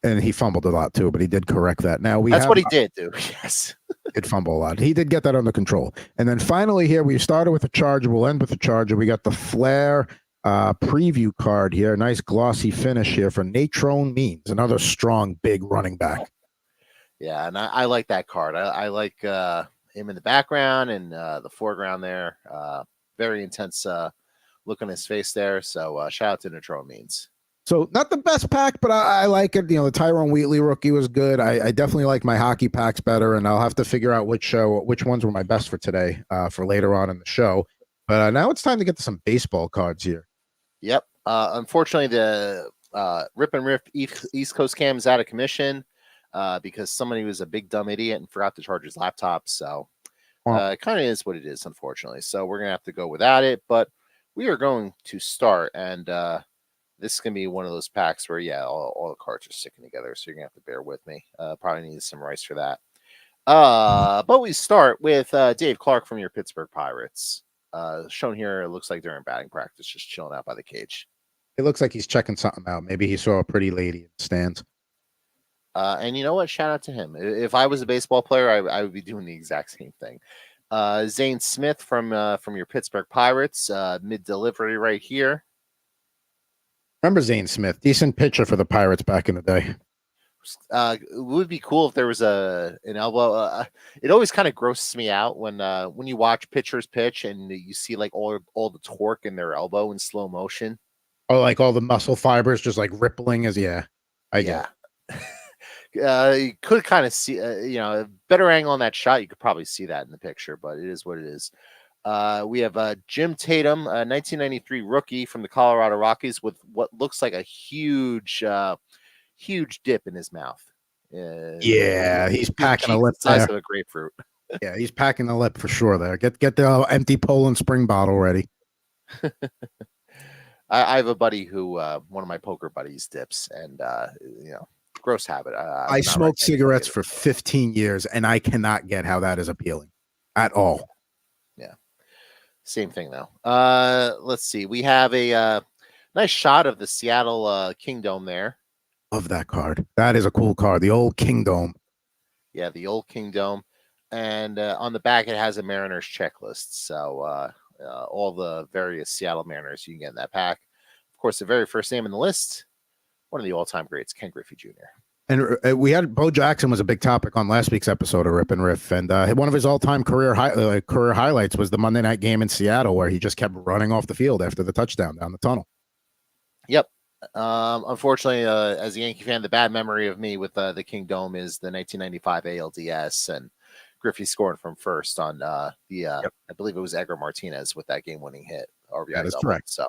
And he fumbled a lot too, but he did correct that. Now that's what he did do. Yes. Did fumble a lot. He did get that under control. And then finally here, we started with a Charger. We'll end with a Charger. We got the Flair preview card here. Nice glossy finish here for Natrone Means, another strong, big running back. Yeah, and I like that card. I like him in the background and the foreground there. Very intense look on his face there. So shout out to Natrone Means. So not the best pack, but I like it. You know, the Tyrone Wheatley rookie was good. I definitely like my hockey packs better, and I'll have to figure out which ones were my best for today for later on in the show. But now it's time to get to some baseball cards here. Yep. Unfortunately, the Rip N Riff East Coast Cam is out of commission because somebody was a big dumb idiot and forgot to charge his laptop. So it kind of is what it is, unfortunately. So we're gonna have to go without it. But we are going to start, and this is going to be one of those packs where, yeah, all the cards are sticking together. So you're going to have to bear with me. Probably need some rice for that. But we start with Dave Clark from your Pittsburgh Pirates. Shown here, it looks like during batting practice, just chilling out by the cage. It looks like he's checking something out. Maybe he saw a pretty lady in the stands. And you know what? Shout out to him. If I was a baseball player, I would be doing the exact same thing. Zane Smith from your Pittsburgh Pirates, mid-delivery right here. Remember Zane Smith, decent pitcher for the Pirates back in the day. It would be cool if there was an elbow. It always kind of grosses me out when you watch pitchers pitch and you see like all the torque in their elbow in slow motion. Oh, like all the muscle fibers just like rippling as I get. You could kind of see, a better angle on that shot. You could probably see that in the picture, but it is what it is. We have Jim Tatum, a 1993 rookie from the Colorado Rockies with what looks like a huge dip in his mouth. Yeah, he's packing a lip the size of a grapefruit. Yeah, he's packing the lip for sure there. Get the empty Poland Spring bottle ready. I have a buddy who, one of my poker buddies dips, and, gross habit. I smoked cigarettes for 15 years, and I cannot get how that is appealing at all. Yeah. Same thing, though. Let's see. We have a nice shot of the Seattle Kingdom there. Love that card. That is a cool card. The old Kingdom. Yeah, the old Kingdom. And on the back, it has a Mariners checklist. So all the various Seattle Mariners you can get in that pack. Of course, the very first name in the list, one of the all-time greats, Ken Griffey Jr. And we had Bo Jackson was a big topic on last week's episode of Rip N Riff, and one of his all-time career highlights was the Monday night game in Seattle where he just kept running off the field after the touchdown down the tunnel. Yep. Unfortunately, as a Yankee fan, the bad memory of me with the Kingdom is the 1995 ALDS and Griffey scoring from first on I believe it was Edgar Martinez with that game-winning hit. That is correct. So.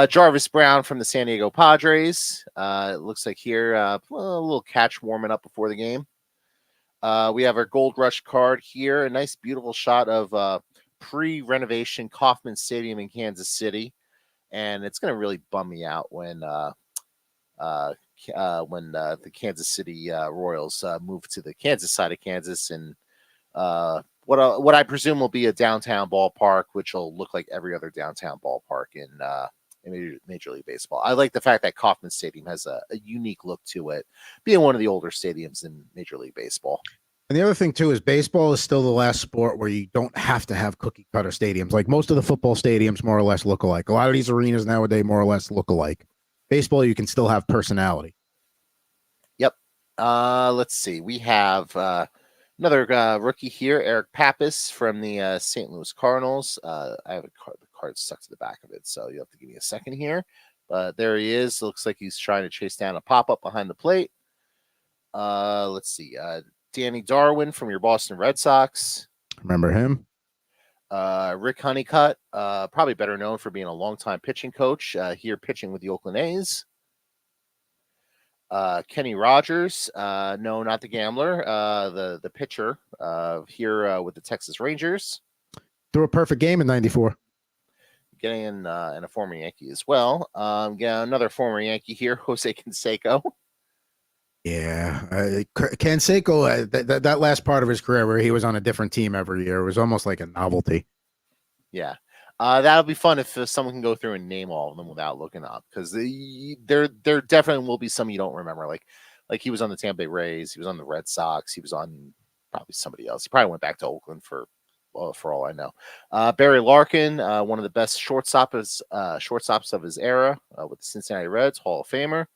Jarvis Brown from the San Diego Padres. It looks like here a little catch warming up before the game. We have our Gold Rush card here. A nice, beautiful shot of pre-renovation Kauffman Stadium in Kansas City. And it's going to really bum me out when when the Kansas City Royals moved to the Kansas side of Kansas, and what I presume will be a downtown ballpark, which will look like every other downtown ballpark in Major League Baseball. I like the fact that Kauffman Stadium has a unique look to it, being one of the older stadiums in Major League Baseball. And the other thing too is baseball is still the last sport where you don't have to have cookie cutter stadiums. Like most of the football stadiums more or less look alike. A lot of these arenas nowadays more or less look alike. Baseball, you can still have personality. Yep. Let's see. We have another rookie here, Eric Pappas from the St. Louis Cardinals. I have the card stuck to the back of it, so you have to give me a second here. But there he is. Looks like he's trying to chase down a pop-up behind the plate. Let's see. Danny Darwin from your Boston Red Sox. Remember him? Rick Honeycutt, probably better known for being a longtime pitching coach, here pitching with the Oakland A's. Kenny Rogers, no, not the gambler, the pitcher here with the Texas Rangers. Threw a perfect game in '94. Getting in a former Yankee as well. Another former Yankee here, Jose Canseco. Yeah, Canseco, that last part of his career where he was on a different team every year was almost like a novelty. Yeah, that'll be fun if someone can go through and name all of them without looking up, because there definitely will be some you don't remember. Like he was on the Tampa Bay Rays, he was on the Red Sox, he was on probably somebody else. He probably went back to Oakland for all I know. Barry Larkin, one of the best shortstops of his era with the Cincinnati Reds, Hall of Famer.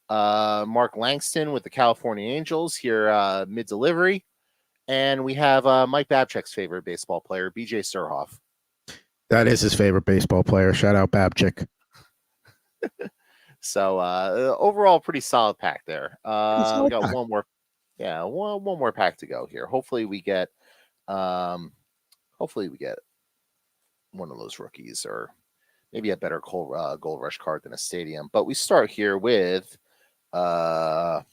Mark Langston with the California Angels here mid-delivery. And we have Mike Babchick's favorite baseball player, BJ Surhoff. That is his favorite baseball player. Shout out Babchick. So overall, pretty solid pack there. We got one more. Yeah, one more pack to go here. Hopefully we get one of those rookies, or maybe a better Gold Rush card than a stadium. But we start here with Mike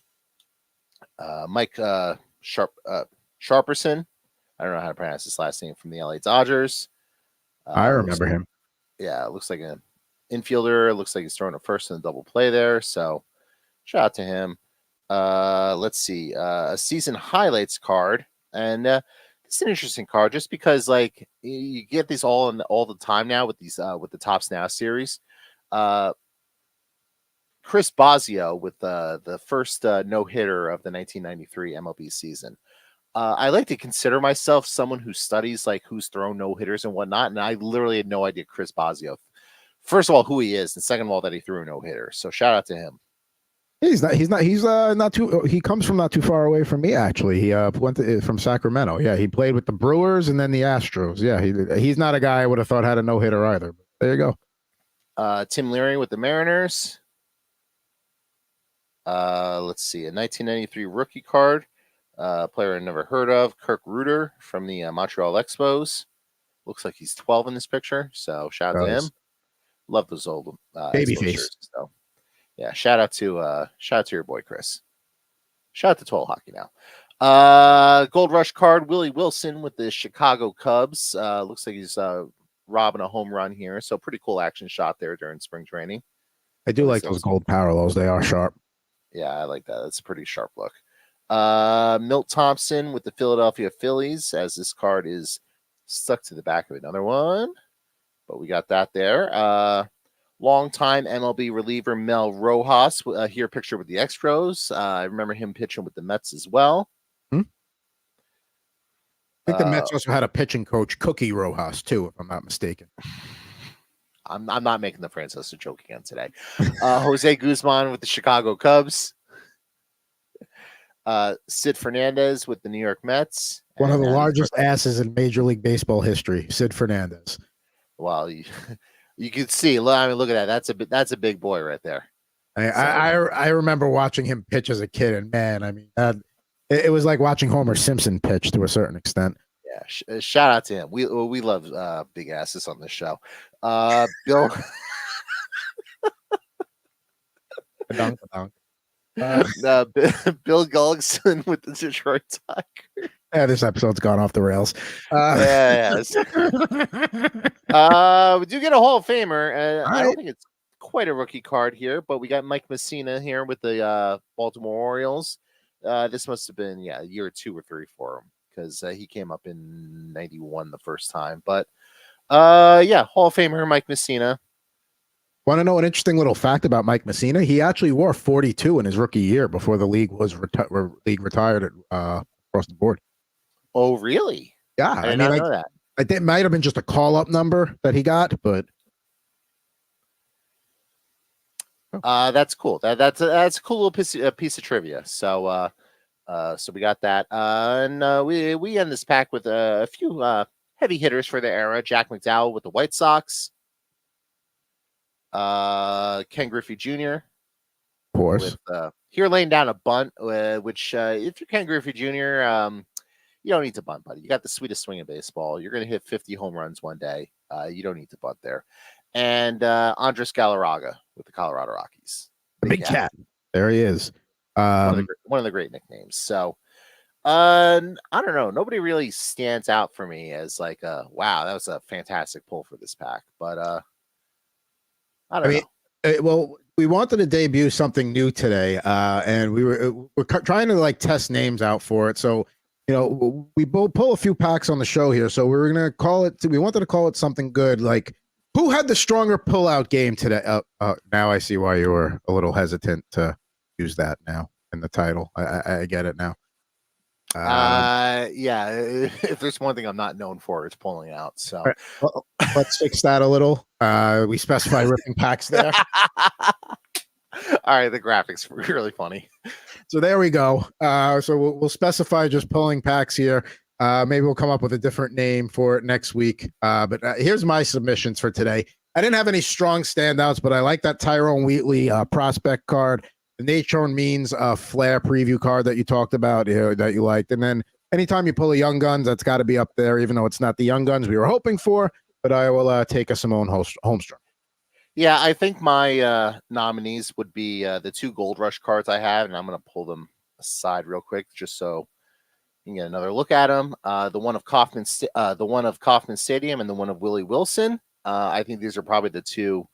Sharperson. I don't know how to pronounce his last name, from the LA Dodgers. I remember him. Yeah, it looks like an infielder. It looks like he's throwing a first and a double play there. So shout out to him. Let's see. A season highlights card. And it's an interesting card just because, like, you get these all the time now with these with the Tops Now series. Chris Bosio with the first no-hitter of the 1993 MLB season. I like to consider myself someone who studies like who's thrown no-hitters and whatnot, and I literally had no idea Chris Bosio. First of all, who he is, and second of all, that he threw a no-hitter. So shout out to him. He's not too. He comes from not too far away from me, actually. He went from Sacramento. Yeah, he played with the Brewers and then the Astros. Yeah, he's not a guy I would have thought had a no-hitter either. But there you go. Tim Leary with the Mariners. Let's see, a 1993 rookie card. Player I never heard of, Kirk Reuter from the Montreal Expos. Looks like he's 12 in this picture, so shout out to him. Love those old baby face. So yeah, shout out to your boy Chris. Shout out to Total Hockey Now. Gold Rush card, Willie Wilson with the Chicago Cubs. Looks like he's robbing a home run here, so pretty cool action shot there during spring training. I do like those gold parallels. They are sharp. Yeah, I like that. That's a pretty sharp look. Milt Thompson with the Philadelphia Phillies, as this card is stuck to the back of another one, but we got that there. Longtime MLB reliever Mel Rojas, here picture with the Expos. I remember him pitching with the Mets as well. I think the Mets also had a pitching coach, Cookie Rojas, too, if I'm not mistaken. I'm not making the Francisco joke again today. Jose Guzman with the Chicago Cubs. Sid Fernandez with the New York Mets. One of the largest asses in Major League Baseball history, Sid Fernandez. Well, you can see. I mean, look at that. That's a big boy right there. I remember watching him pitch as a kid, and man, I mean, it was like watching Homer Simpson pitch to a certain extent. Yeah, shout out to him. We love big asses on this show. Bill. Badunk. Bill Gullickson with the Detroit Tigers. Yeah, this episode's gone off the rails. Yes. We do get a Hall of Famer. I don't think it's quite a rookie card here, but we got Mike Messina here with the Baltimore Orioles. This must have been, a year 2 or 3 for him because he came up in 91 the first time. But, Hall of Famer Mike Messina. Want to know an interesting little fact about Mike Messina? He actually wore 42 in his rookie year before the league was retired across the board. Oh, really? Yeah, I did not know that. It might have been just a call-up number that he got, but that's cool. That's a cool little piece of trivia. So we got that, and we end this pack with a few heavy hitters for the era. Jack McDowell with the White Sox. Ken Griffey Jr. Of course. With, here laying down a bunt, which if you're Ken Griffey Jr., you don't need to bunt, buddy. You got the sweetest swing of baseball. You're going to hit 50 home runs one day. You don't need to bunt there. And Andres Galarraga with the Colorado Rockies. Big cat. There he is. One of the great nicknames. So, I don't know. Nobody really stands out for me as like, wow, that was a fantastic pull for this pack. But I don't know. Well, we wanted to debut something new today, and we're trying to like test names out for it. So, we both pull a few packs on the show here. So we're gonna call it. We wanted to call it something good, like who had the stronger pullout game today. Now I see why you were a little hesitant to use that now in the title. I get it now. If there's one thing I'm not known for, it's pulling out. So well, let's fix that a little. We specify ripping packs there. All right, the graphics were really funny. So there we go. So we'll specify just pulling packs here. Maybe we'll come up with a different name for it next week. But here's my submissions for today. I didn't have any strong standouts, but I like that Tyrone Wheatley prospect card. The Nature Means Flair preview card that you talked about, that you liked. And then anytime you pull a Young Guns, that's got to be up there, even though it's not the Young Guns we were hoping for. But I will take a Simone Holmstrom. Yeah, I think my nominees would be the 2 Gold Rush cards I have, and I'm going to pull them aside real quick just so you can get another look at them. The one of Kauffman Stadium, and the one of Willie Wilson. I think these are probably the 2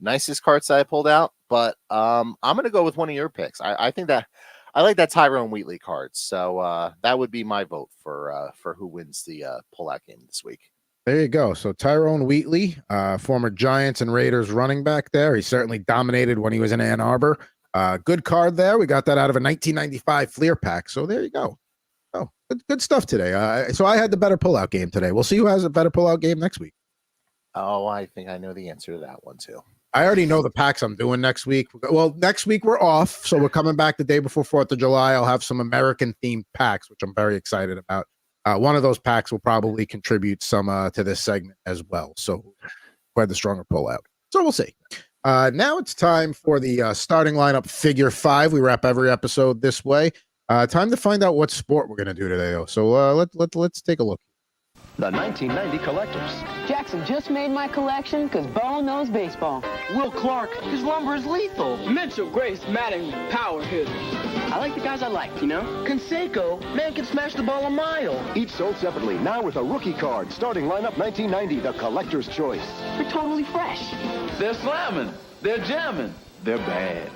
nicest cards that I pulled out. But I'm going to go with one of your picks. I think that I like that Tyrone Wheatley card, so that would be my vote for who wins the pullout game this week. There you go. So Tyrone Wheatley, former Giants and Raiders running back there. He certainly dominated when he was in Ann Arbor. Good card there. We got that out of a 1995 Fleer pack. So there you go. Oh, good stuff today. So I had the better pullout game today. We'll see who has a better pullout game next week. Oh, I think I know the answer to that one too. I already know the packs I'm doing next week. Well, next week we're off. So we're coming back the day before 4th of July. I'll have some American themed packs, which I'm very excited about. One of those packs will probably contribute some to this segment as well. So who had the stronger pullout. So we'll see. Now it's time for the starting lineup figure 5. We wrap every episode this way. Time to find out what sport we're going to do today, though. So let's take a look. The 1990 Collectors. Jackson just made my collection because Bo knows baseball. Will Clark, his lumber is lethal. Mitchell Grace, Madden, power hitters. I like the guys I like, Canseco, man can smash the ball a mile. Each sold separately, now with a rookie card. Starting lineup 1990, the Collector's Choice. They're totally fresh. They're slamming. They're jamming. They're bad.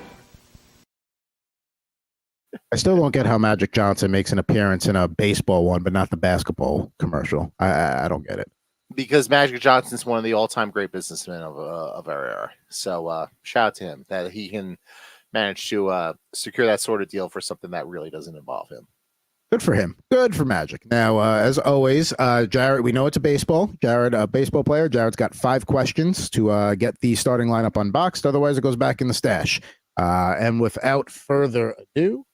I still don't get how Magic Johnson makes an appearance in a baseball one, but not the basketball commercial. I don't get it. Because Magic Johnson's one of the all-time great businessmen of our era. So shout out to him that he can manage to secure that sort of deal for something that really doesn't involve him. Good for him. Good for Magic. Now, as always, Jared, we know it's a baseball. Jared, a baseball player. Jared's got 5 questions to get the starting lineup unboxed. Otherwise, it goes back in the stash. And without further ado,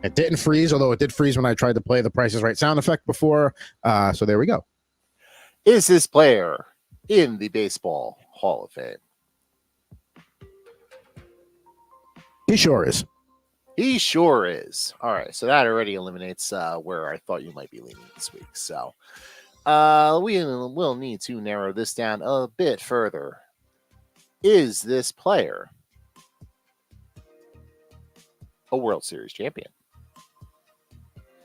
it didn't freeze, although it did freeze when I tried to play the Price is Right sound effect before. So there we go. Is this player in the Baseball Hall of Fame? He sure is. He sure is. All right, so that already eliminates where I thought you might be leaning this week. So we will need to narrow this down a bit further. Is this player a World Series champion?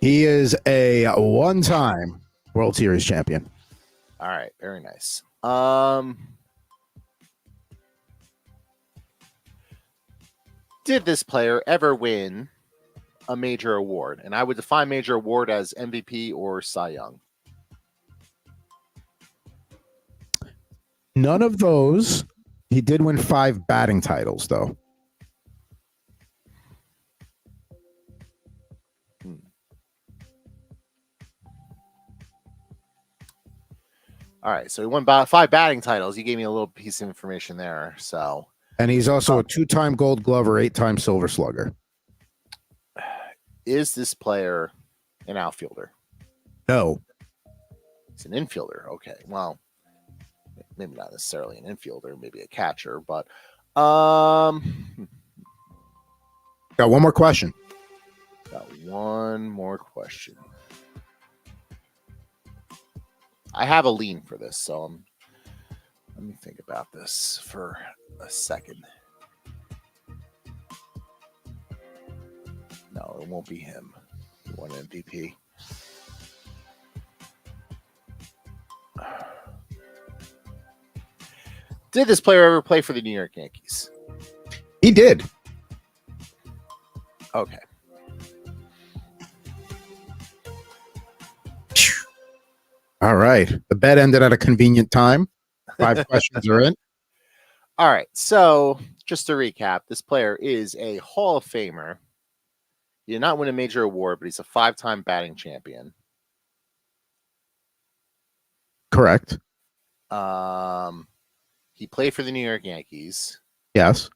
He is a one-time World Series champion. All right, very nice. Did this player ever win a major award? And I would define major award as MVP or Cy Young. None of those. He did win 5 batting titles, though. All right, so he won 5 batting titles. You gave me a little piece of information there. So, and he's also a 2-time Gold Glover, 8-time Silver Slugger. Is this player an outfielder? No. He's an infielder. Okay, well, maybe not necessarily an infielder, maybe a catcher, but Got one more question. Got one more question. I have a lean for this, so let me think about this for a second. No, it won't be him. He won MVP. Did this player ever play for the New York Yankees? He did. Okay. All right. The bet ended at a convenient time. 5 questions are in. All right. So just to recap, this player is a Hall of Famer. He did not win a major award, but he's a 5-time batting champion. Correct. He played for the New York Yankees. Yes.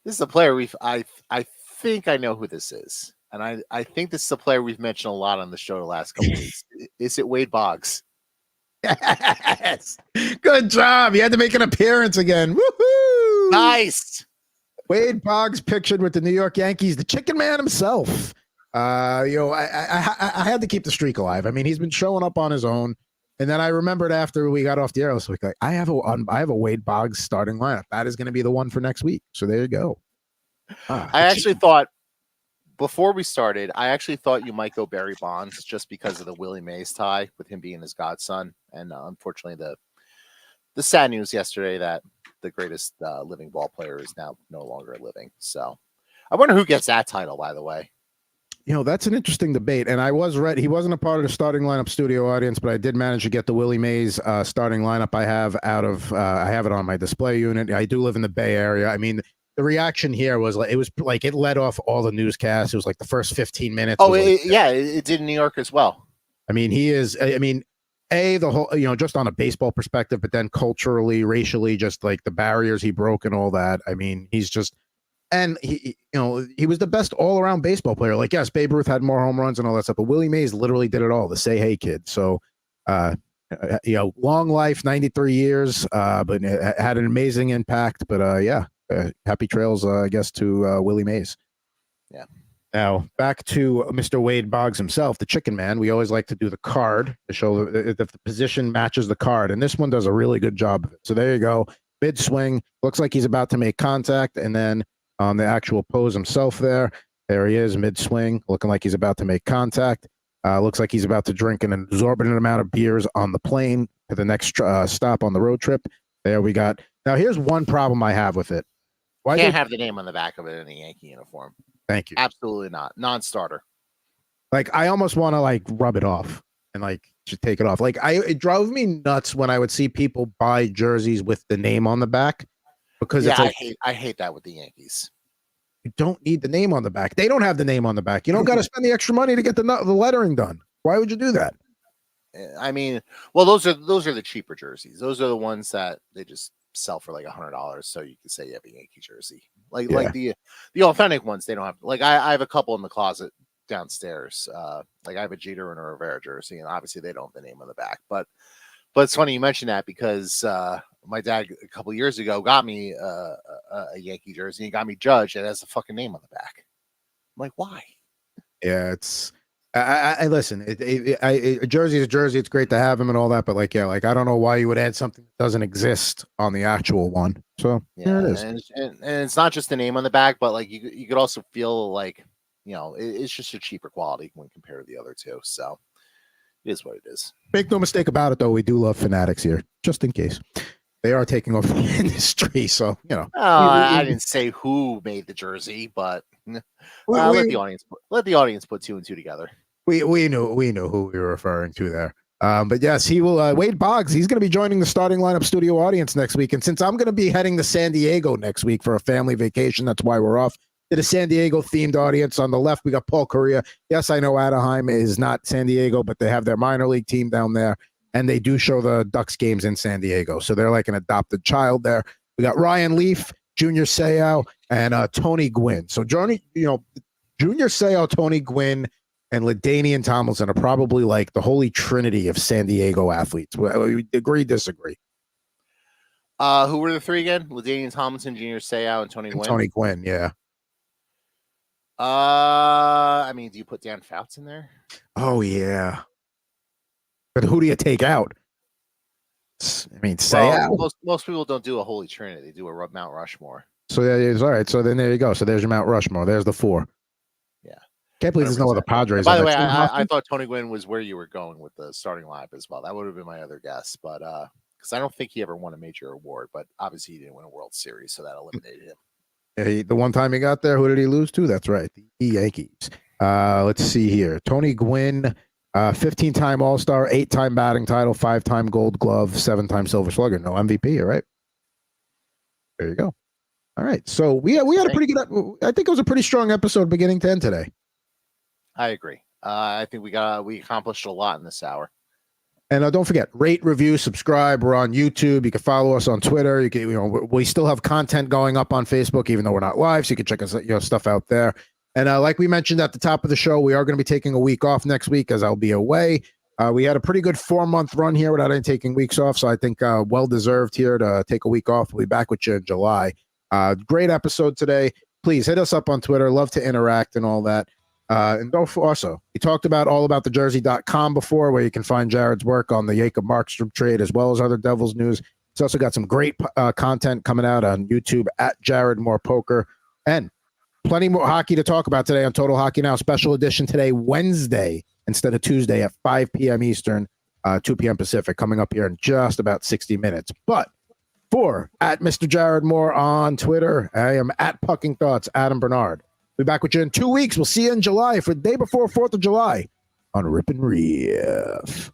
This is a player I think I know who this is. And I think this is a player we've mentioned a lot on the show the last couple of weeks. Is it Wade Boggs? Yes. Good job. You had to make an appearance again. Woohoo! Nice. Wade Boggs pictured with the New York Yankees, the Chicken Man himself. I had to keep the streak alive. I mean, he's been showing up on his own. And then I remembered after we got off the air, I was like, I have a Wade Boggs starting lineup. That is going to be the one for next week. So there you go. I actually thought before we started, you might go Barry Bonds just because of the Willie Mays tie with him being his godson. And unfortunately, the sad news yesterday that the greatest living ball player is now no longer living. So I wonder who gets that title, by the way. You know, that's an interesting debate. And I was ready. He wasn't a part of the starting lineup studio audience, but I did manage to get the Willie Mays starting lineup I have I have it on my display unit. I do live in the Bay Area. I mean, the reaction here was like, it led off all the newscasts. It was like the first 15 minutes. Oh, it did in New York as well. I mean, the whole, just on a baseball perspective, but then culturally, racially, just like the barriers he broke and all that. I mean, he's just, and he was the best all around baseball player. Like, yes, Babe Ruth had more home runs and all that stuff, but Willie Mays literally did it all. The say hey kid. So, long life, 93 years, but it had an amazing impact. But happy trails, I guess, to Willie Mays. Yeah. Now, back to Mr. Wade Boggs himself, the Chicken Man. We always like to do the card to show if the position matches the card, and this one does a really good job of it. So there you go. Mid swing, looks like he's about to make contact, and then on the actual pose himself there he is, mid swing, looking like he's about to make contact. Looks like he's about to drink an exorbitant amount of beers on the plane to the next stop on the road trip. There we got. Now, here's one problem I have with it. Why can't have the name on the back of it in a Yankee uniform? Thank you. Absolutely not. Non-starter. Like, I almost want to rub it off and just take it off. It drove me nuts when I would see people buy jerseys with the name on the back because I hate that with the Yankees. You don't need the name on the back. They don't have the name on the back. You don't got to spend the extra money to get the lettering done. Why would you do that? I mean, well, those are the cheaper jerseys. Those are the ones that they just sell for like $100, so you can say you have a Yankee jersey. Like the authentic ones, they don't have. Like I have a couple in the closet downstairs. Like I have a Jeter and a Rivera jersey, and obviously they don't have the name on the back. But it's funny you mention that because my dad a couple years ago got me a Yankee jersey and got me Judge, and it has the fucking name on the back. I'm like, why? Yeah, it's. I listen. A jersey is a jersey. It's great to have him and all that, but I don't know why you would add something that doesn't exist on the actual one. So there it is. And it's not just the name on the back, but you could also feel like it's just a cheaper quality when compared to the other two. So it is what it is. Make no mistake about it, though. We do love Fanatics here, just in case. They are taking over the industry, so I didn't say who made the jersey, but let the audience put two and two together. We knew who we were referring to there. But yes, he will. Wade Boggs, he's going to be joining the starting lineup studio audience next week. And since I'm going to be heading to San Diego next week for a family vacation, that's why we're off. To the San Diego themed audience. On the left, we got Paul Correa. Yes, I know Anaheim is not San Diego, but they have their minor league team down there. And they do show the Ducks games in San Diego. So they're like an adopted child there. We got Ryan Leaf, Junior Seau, and Tony Gwynn. So Junior Seau, Tony Gwynn, and LaDainian Tomlinson are probably like the holy trinity of San Diego athletes. We agree, disagree. Who were the three again? LaDainian Tomlinson, Junior Seau, and Tony Gwynn. Tony Gwynn, yeah. I mean, do you put Dan Fouts in there? Oh, yeah. But who do you take out? I mean, Seau. Most people don't do a holy trinity. They do a Mount Rushmore. So yeah, it's all right. So then there you go. So there's your Mount Rushmore. There's the four. Yeah. Can't believe there's no other Padres. By the way, I thought Tony Gwynn was where you were going with the starting lineup as well. That would have been my other guess, but because I don't think he ever won a major award, but obviously he didn't win a World Series, so that eliminated him. Yeah, the one time he got there, who did he lose to? That's right, the Yankees. Let's see here. Tony Gwynn, 15-time All-Star, 8-time batting title, 5-time Gold Glove, 7-time Silver Slugger. No MVP, all right? There you go. All right, so we had a pretty good. I think it was a pretty strong episode, beginning to end today. I agree. I think we accomplished a lot in this hour. And don't forget, rate, review, subscribe. We're on YouTube. You can follow us on Twitter. You can, we still have content going up on Facebook, even though we're not live. So you can check us, stuff out there. And like we mentioned at the top of the show, we are going to be taking a week off next week as I'll be away. We had a pretty good 4-month run here without any taking weeks off. So I think well deserved here to take a week off. We'll be back with you in July. Great episode today. Please hit us up on Twitter. Love to interact and all that. And also, we talked about allaboutthejersey.com before, where you can find Jared's work on the Jacoob Markstrom trade as well as other Devils news. He's also got some great content coming out on YouTube at Jared Moore Poker, and plenty more hockey to talk about today on Total Hockey Now. Special edition today, Wednesday instead of Tuesday at 5 p.m. Eastern, 2 p.m. Pacific, coming up here in just about 60 minutes. But for at Mr. Jared Moore on Twitter, I am at Pucking Thoughts, Adam Bernard. Be back with you in 2 weeks. We'll see you in July for the day before 4th of July on Rip N Riff.